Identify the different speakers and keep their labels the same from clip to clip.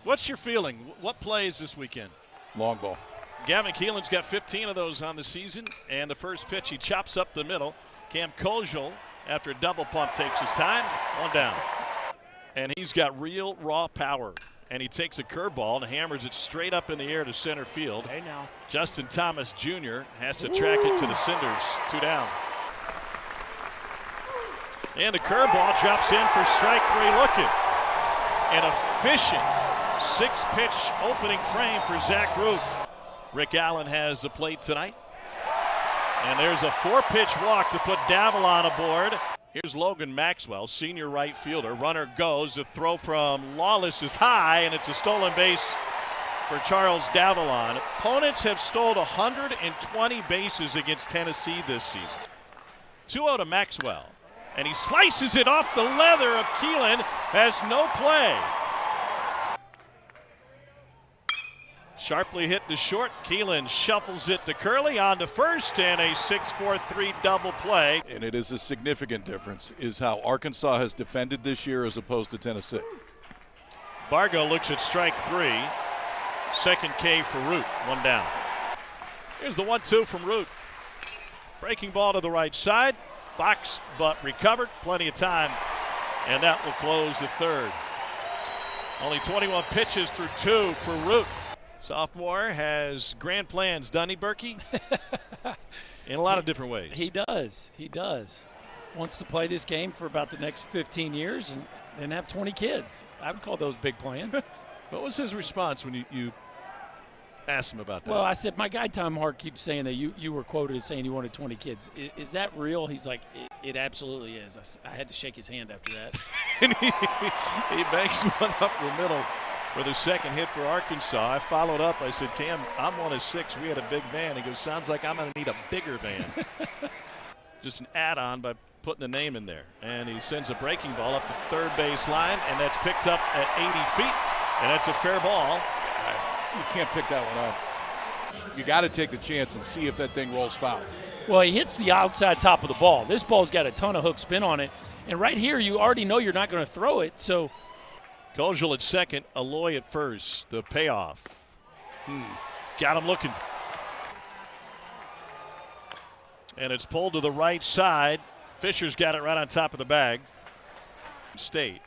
Speaker 1: What's your feeling? What plays this weekend?
Speaker 2: Long ball.
Speaker 1: Gavin Keelan's got 15 of those on the season, and the first pitch he chops up the middle. Cam Kojal, after a double pump, takes his time. One down. And he's got real raw power. And he takes a curveball and hammers it straight up in the air to center field.
Speaker 3: Hey now.
Speaker 1: Justin Thomas Jr. has to track it to the cinders. 2 down. And the curveball drops in for strike 3 looking. An efficient 6-pitch opening frame for Zach Root. Rick Allen has the plate tonight. And there's a 4-pitch walk to put Davalon aboard. Here's Logan Maxwell, senior right fielder. Runner goes. The throw from Lawless is high, and it's a stolen base for Charles Davalon. Opponents have stolen 120 bases against Tennessee this season. 2-0 to Maxwell. And he slices it off the leather of Keelan. Has no play. Sharply hit to short. Keelan shuffles it to Curley on to first, and a 6-4-3 double play.
Speaker 2: And it is a significant difference is how Arkansas has defended this year as opposed to Tennessee.
Speaker 1: Bargo looks at strike 3. Second K for Root. 1 down. Here's the 1-2 from Root. Breaking ball to the right side. Boxed but recovered. Plenty of time. And that will close the third. Only 21 pitches through 2 for Root. Sophomore has grand plans, doesn't he, Berkey? In a lot of different ways.
Speaker 3: He does. He does. Wants to play this game for about the next 15 years and then have 20 kids. I would call those big plans.
Speaker 1: What was his response when you asked him about that?
Speaker 3: Well, I said, my guy Tom Hart keeps saying that you were quoted as saying you wanted 20 kids. Is that real? He's like, it absolutely is. I had to shake his hand after that.
Speaker 1: And he banks one up the middle for the second hit for Arkansas. I followed up. I said, Cam, I'm 1 of 6. We had a big van. He goes, sounds like I'm going to need a bigger van. Just an add-on by putting the name in there. And he sends a breaking ball up the third base line, and that's picked up at 80 feet. And that's a fair ball.
Speaker 2: You can't pick that one up. You got to take the chance and see if that thing rolls foul.
Speaker 3: Well, he hits the outside top of the ball. This ball's got a ton of hook spin on it. And right here, you already know you're not going to throw it, so
Speaker 1: Kojal at second, Aloy at first. The payoff. Got him looking. And it's pulled to the right side. Fisher's got it right on top of the bag. State.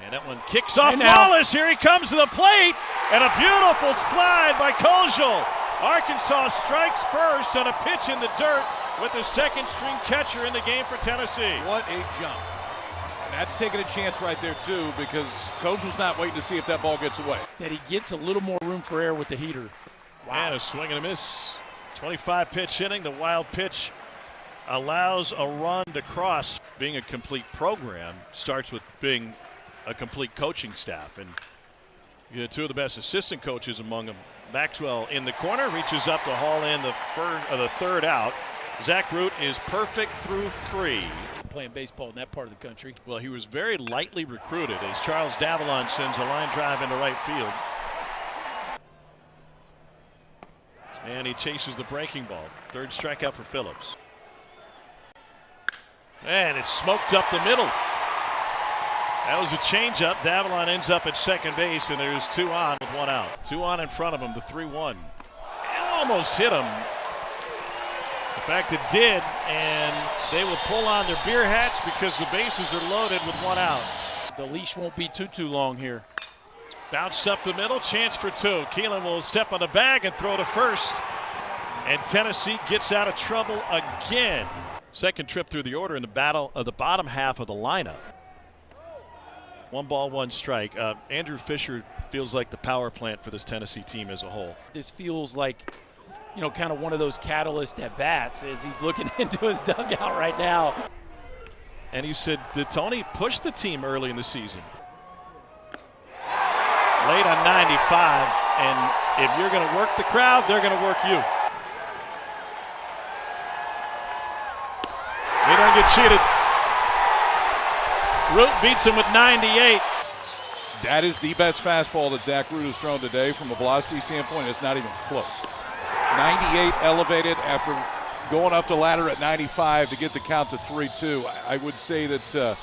Speaker 1: And that one kicks off Wallace. Here he comes to the plate. And a beautiful slide by Kojal. Arkansas strikes first on a pitch in the dirt with the second-string catcher in the game for Tennessee.
Speaker 2: What a jump. That's taking a chance right there, too, because Kojal's not waiting to see if that ball gets away.
Speaker 3: That he gets a little more room for error with the heater.
Speaker 1: Wow. And a swing and a miss. 25-pitch inning. The wild pitch allows a run to cross. Being a complete program starts with being a complete coaching staff. And you know, 2 of the best assistant coaches among them. Maxwell in the corner, reaches up to haul in the third out. Zach Root is perfect through 3.
Speaker 3: Playing baseball in that part of the country.
Speaker 1: Well, he was very lightly recruited as Charles Davalon sends a line drive into right field. And he chases the breaking ball. Third strikeout for Phillips. And it's smoked up the middle. That was a changeup. Davalon ends up at second base, and there's 2 on with 1 out. 2 on in front of him, the 3-1. Almost hit him. In fact, it did, and they will pull on their beer hats because the bases are loaded with 1 out.
Speaker 3: The leash won't be too long here.
Speaker 1: Bounce up the middle, chance for 2. Keelan will step on the bag and throw to first. And Tennessee gets out of trouble again. Second trip through the order in the battle of the bottom half of the lineup. 1 ball, 1 strike. Andrew Fisher feels like the power plant for this Tennessee team as a whole.
Speaker 3: This feels like, you know, kind of one of those catalyst at bats as he's looking into his dugout right now.
Speaker 1: And he said, did Tony push the team early in the season? Late on 95, and if you're going to work the crowd, they're going to work you. He doesn't get cheated. Root beats him with 98.
Speaker 2: That is the best fastball that Zach Root has thrown today from a velocity standpoint. It's not even close. 98 elevated after going up the ladder at 95 to get the count to 3-2. I would say that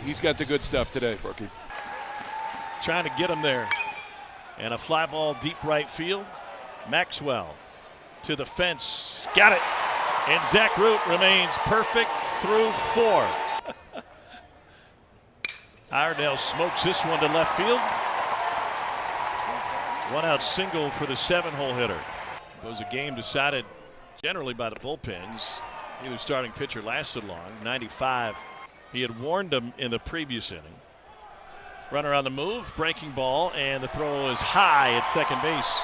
Speaker 2: he's got the good stuff today, Brookie.
Speaker 1: trying to get him there. And a fly ball deep right field. Maxwell to the fence. Got it. And Zach Root remains perfect through 4. Iredale smokes this one to left field. 1 out single for the 7-hole hitter. It was a game decided generally by the bullpens. Neither starting pitcher lasted long. 95. He had warned him in the previous inning. Runner on the move, breaking ball, and the throw is high at second base.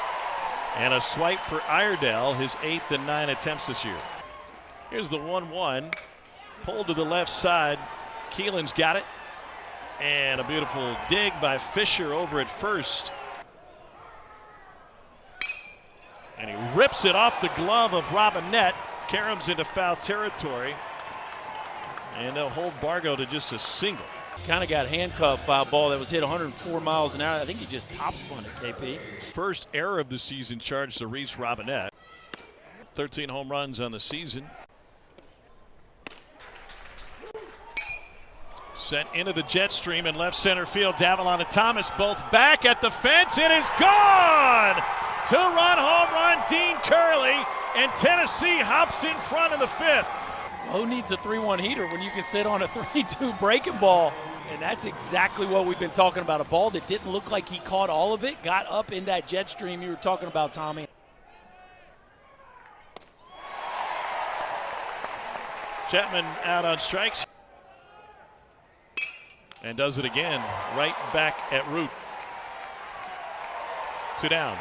Speaker 1: And a swipe for Iredale, his 8th and 9 attempts this year. Here's the 1-1. Pulled to the left side. Keelan's got it. And a beautiful dig by Fisher over at first. And he rips it off the glove of Robinette. Karams into foul territory. And they'll hold Bargo to just a single.
Speaker 3: Kind of got handcuffed by a ball that was hit 104 miles an hour. I think he just topspun it, KP.
Speaker 1: First error of the season charged to Reese Robinette. 13 home runs on the season. Sent into the jet stream in left center field. Davalon and Thomas both back at the fence. It is gone! 2-run home run, Dean Curley, and Tennessee hops in front of the 5th.
Speaker 3: Who needs a 3-1 heater when you can sit on a 3-2 breaking ball? And that's exactly what we've been talking about. A ball that didn't look like he caught all of it, got up in that jet stream you were talking about, Tommy.
Speaker 1: Chapman out on strikes. And does it again, right back at Root. 2 down.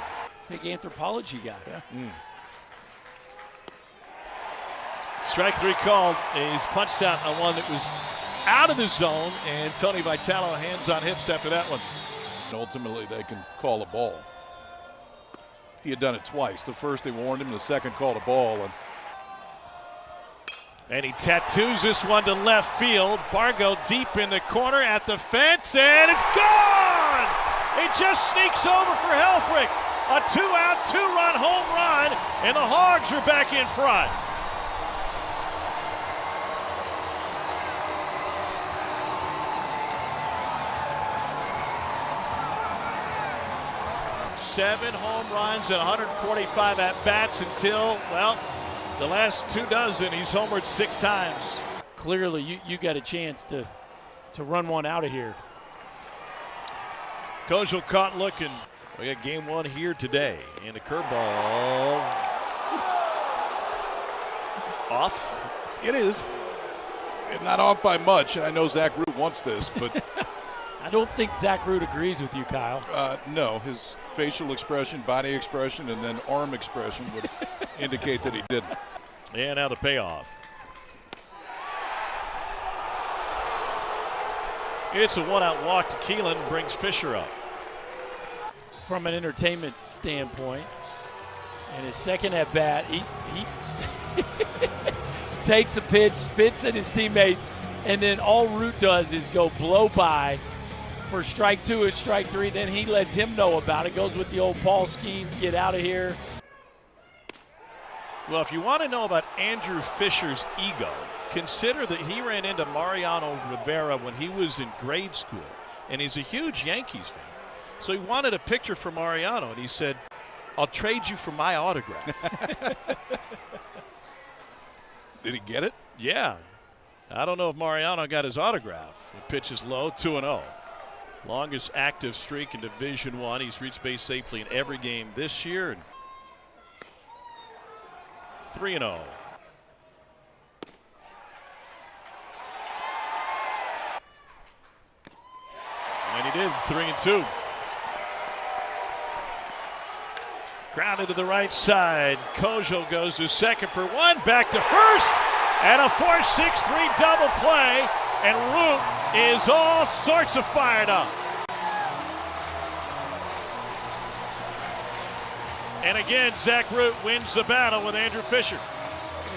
Speaker 3: Big anthropology guy.
Speaker 1: Yeah. Strike 3 called. He's punched out on one that was out of the zone, and Tony Vitalo hands on hips after that one.
Speaker 2: Ultimately, they can call a ball. He had done it twice. The first they warned him, the second called a ball.
Speaker 1: And he tattoos this one to left field. Bargo deep in the corner at the fence, and it's gone! It just sneaks over for Helfrich. A 2-out, 2-run home run, and the Hogs are back in front. Seven home runs and 145 at-bats until, well, the last 2 dozen. He's homered 6 times.
Speaker 3: Clearly, you got a chance to run one out of here.
Speaker 1: Kozel caught looking. We got game 1 here today. And the curveball off.
Speaker 2: It is. Not off by much, and I know Zach Root wants this, but
Speaker 3: I don't think Zach Root agrees with you, Kyle.
Speaker 2: no, his facial expression, body expression, and then arm expression would indicate that he didn't.
Speaker 1: And now the payoff. It's a 1-out walk to Keelan, brings Fisher up.
Speaker 3: From an entertainment standpoint, and his second at bat, he takes a pitch, spits at his teammates, and then all Root does is go blow by for strike 2 and strike 3. Then he lets him know about it. Goes with the old Paul Skeens, get out of here.
Speaker 1: Well, if you want to know about Andrew Fisher's ego, consider that he ran into Mariano Rivera when he was in grade school, and he's a huge Yankees fan. So he wanted a picture for Mariano, and he said, "I'll trade you for my autograph."
Speaker 2: Did he get it?
Speaker 1: Yeah. I don't know if Mariano got his autograph. He pitches low, 2-0. Longest active streak in Division I. He's reached base safely in every game this year. And 3-0. And he did, 3-2. Grounded to the right side. Kozel goes to second for 1, back to first, and a 4-6-3 double play, and Root is all sorts of fired up. And again, Zach Root wins the battle with Andrew Fisher.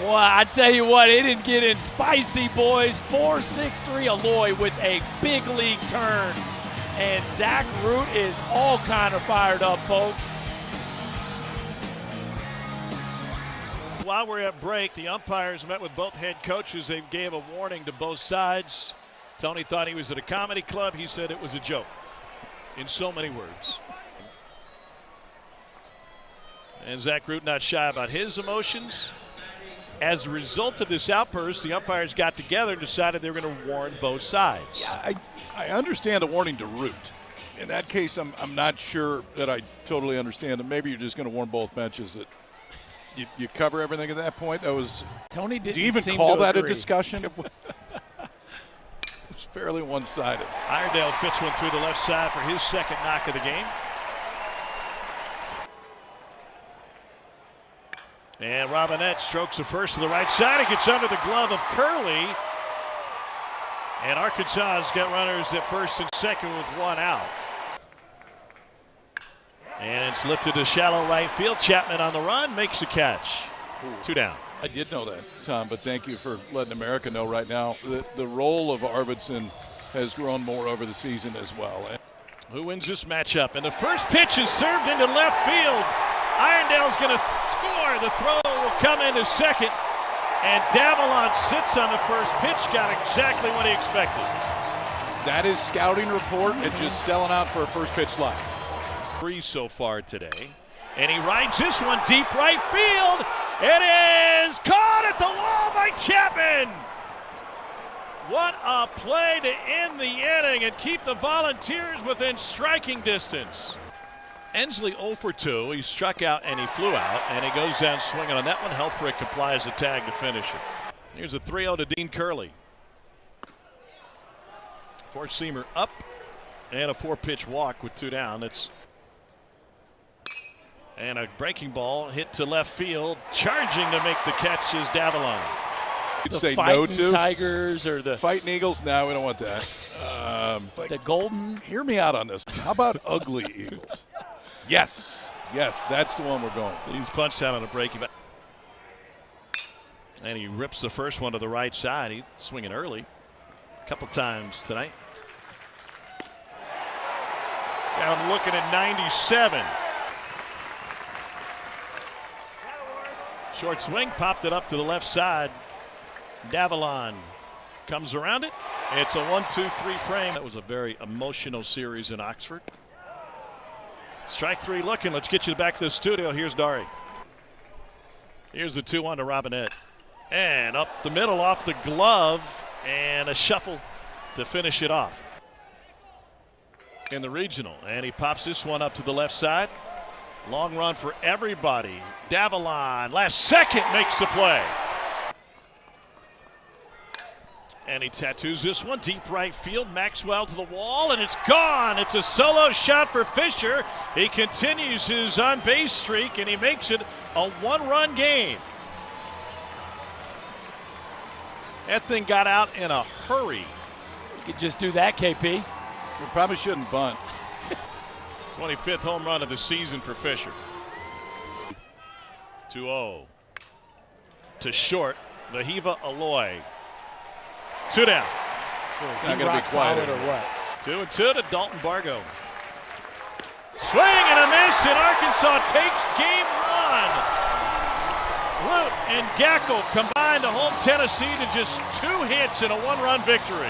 Speaker 3: Well, I tell you what, it is getting spicy, boys. 4-6-3 Aloy with a big league turn. And Zach Root is all kind of fired up, folks.
Speaker 1: While we're at break, the umpires met with both head coaches. They gave a warning to both sides. Tony thought he was at a comedy club. He said it was a joke. in so many words. And Zach Root not shy about his emotions. As a result of this outburst, the umpires got together and decided they were going to warn both sides.
Speaker 2: Yeah, I understand a warning to Root. In that case, I'm not sure that I totally understand it. Maybe you're just going to warn both benches that you cover everything at that point. That was
Speaker 3: Tony didn't.
Speaker 2: Do you even
Speaker 3: seem
Speaker 2: call
Speaker 3: to
Speaker 2: that
Speaker 3: agree.
Speaker 2: a discussion? It was fairly one-sided.
Speaker 1: Iredale fits one through the left side for his second knock of the game. And Robinette strokes the first to the right side. It gets under the glove of Curley. And Arkansas has got runners at first and second with one out. And it's lifted to shallow right field. Chapman on the run, makes the catch. 2 down.
Speaker 2: I did know that, Tom, but thank you for letting America know right now. The role of Arvidsson has grown more over the season as well.
Speaker 1: Who wins this matchup? And the first pitch is served into left field. Irondale's going to score. The throw will come into second. And Davalon sits on the first pitch. Got exactly what he expected.
Speaker 2: That is scouting report and just selling out for a first pitch slide.
Speaker 1: 3 so far today. And he rides this one deep right field. It is caught at the wall by Chapman. What a play to end the inning and keep the Volunteers within striking distance. Ensley 0 for 2. He struck out and he flew out, and he goes down swinging on that one. Helfrich applies a tag to finish it. Here's a 3-0 to Dean Curley. 4-seamer up and a 4-pitch walk with 2 down. And a breaking ball hit to left field. Charging to make the catch is Davalon.
Speaker 2: You'd
Speaker 3: The
Speaker 2: say
Speaker 3: Fighting
Speaker 2: no to
Speaker 3: Tigers or the
Speaker 2: Fighting Eagles? No, we don't want that.
Speaker 3: the Golden.
Speaker 2: Hear me out on this. How about ugly Eagles? Yes, that's the one we're going with.
Speaker 1: He's punched out on a breaking back. And he rips the first one to the right side. He's swinging early a couple times tonight. Got him looking at 97. Short swing, popped it up to the left side. Davalon comes around it. It's a 1-2-3 frame. That was a very emotional series in Oxford. Strike 3 looking. Let's get you back to the studio. Here's Dari. Here's the 2-1 to Robinette. And up the middle off the glove. And a shuffle to finish it off. In the regional. And he pops this one up to the left side. Long run for everybody. Davalon, last second, makes the play. And he tattoos this one deep right field. Maxwell to the wall, and it's gone. It's a solo shot for Fisher. He continues his on-base streak, and he makes it a 1-run game. That thing got out in a hurry.
Speaker 3: You could just do that, KP.
Speaker 2: We probably shouldn't bunt.
Speaker 1: 25th home run of the season for Fisher. 2-0 to short. Vahiva Aloy. 2 down.
Speaker 3: Is
Speaker 2: not
Speaker 3: he
Speaker 2: gonna be
Speaker 3: rock
Speaker 2: quiet
Speaker 3: solid or
Speaker 2: anymore.
Speaker 3: what?
Speaker 1: 2-2 to Dalton Bargo. Swing and a miss, and Arkansas takes game 1. Root and Gackel combined to hold Tennessee to just 2 hits in a 1-run victory.